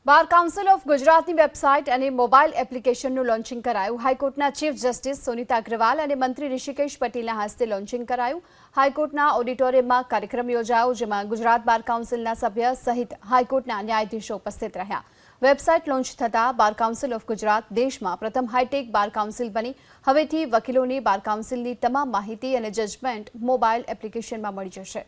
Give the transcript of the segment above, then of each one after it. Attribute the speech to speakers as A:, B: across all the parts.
A: Bar council of ગુજરાતની website અને mobile એપ્લિકેશનનું launching કરાયું। હાઈકોર્ટના ચીફ જસ્ટિસ સુનીતા અગ્રવાલ અને મંત્રી ઋષિકેશ પટેલના હસ્તે લોન્ચિંગ કરાયું। હાઈકોર્ટના ઓડિટોરિયમમાં કાર્યક્રમ યોજાયો, જેમાં ગુજરાત બાર કાઉન્સિલના સભ્ય સહિત હાઈકોર્ટના ન્યાયાધીશો ઉપસ્થિત રહ્યા। વેબસાઇટ લોન્ચ થતાં બાર કાઉન્સિલ ઓફ ગુજરાત દેશમાં પ્રથમ હાઈટેક બાર કાઉન્સિલ બની। હવેથી વકીલોની બાર કાઉન્સિલની તમામ માહિતી અને જજમેન્ટ મોબાઈલ એપ્લિકેશનમાં મળી જશે।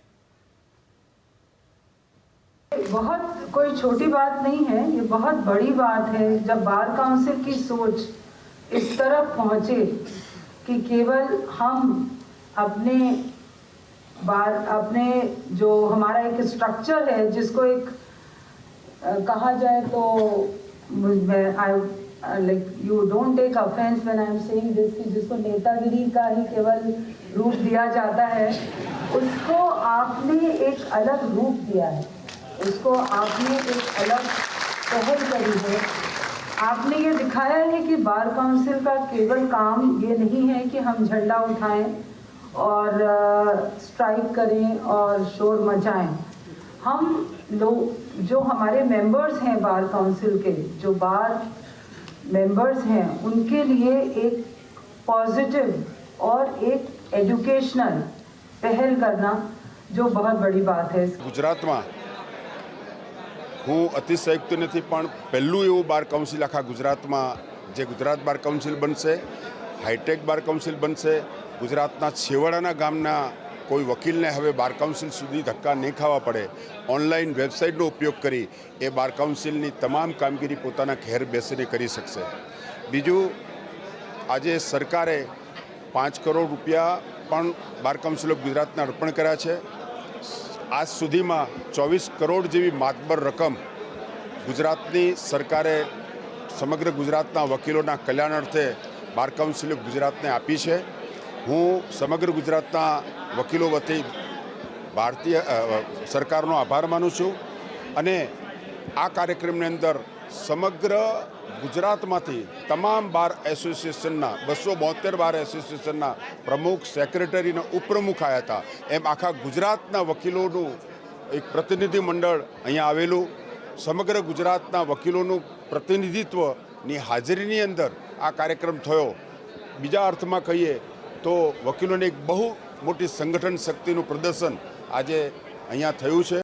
B: बहुत कोई छोटी बात नहीं है, ये बहुत बड़ी बात है जब बार काउंसिल की सोच इस तरफ पहुंचे कि केवल हम अपने जो हमारा एक स्ट्रक्चर है जिसको एक कहा जाए तो like you don't take offence when I am saying this कि जिसको नेतागिरी का ही केवल रूप दिया जाता है, उसको आपने एक अलग रूप दिया है, उसको आपने एक अलग पहल करी है। आपने ये दिखाया है कि बार काउंसिल का केवल काम ये नहीं है कि हम झंडा उठाएं और स्ट्राइक करें और शोर मचाएं। हम लोग जो हमारे मेंबर्स हैं बार काउंसिल के, जो बार मेंबर्स हैं, उनके लिए एक पॉजिटिव और एक एजुकेशनल पहल करना जो बहुत बड़ी बात है।
C: गुजरात में हूँ अतिशयोक्ति नहीं पण पहलू एवं बार काउंसिल आखा गुजरात में जे गुजरात बार काउंसिल बनशे, हाईटेक बार काउंसिल बनशे। गुजरातना छेवाड़ाना गामना कोई वकील ने हवे बार काउंसिल सुधी धक्का नहीं खावा पड़े। ऑनलाइन वेबसाइटनो उपयोग करी ए बार काउंसिलनी तमाम कामगीरी पोताना घेर बेसीने करी शकशे। बीजू आजे सरकारे 5 करोड़ रुपया पण बार काउंसिल ऑफ गुजरातना अर्पण कर्या छे। आज सुधी में 24 करोड़ जेवी मातबर रकम गुजरातनी सरकारे समग्र गुजरातना वकीलोना कल्याण अर्थे बार काउंसिल ऑफ गुजरात ने आपी है। हूँ समग्र गुजरातना वकीलो वती भारतीय सरकारनो आभार मानु छूं अने आ कार्यक्रमनी अंदर समग्र गुजरातमांथी तमाम बार एसोसिएशनना 272 बार एसोसिएशनना प्रमुख, सेक्रेटरी ने उपप्रमुख आया था। एम आखा गुजरातना वकीलोनुं एक प्रतिनिधि मंडल अहींया आवेलुं। समग्र गुजरातना वकीलोनुं प्रतिनिधित्वनी हाजरीनी अंदर आ कार्यक्रम थयो। बीजा अर्थमां कहीए तो वकीलोने एक बहु मोटी संगठन शक्तिनुं प्रदर्शन आजे अहींया थयुं छे।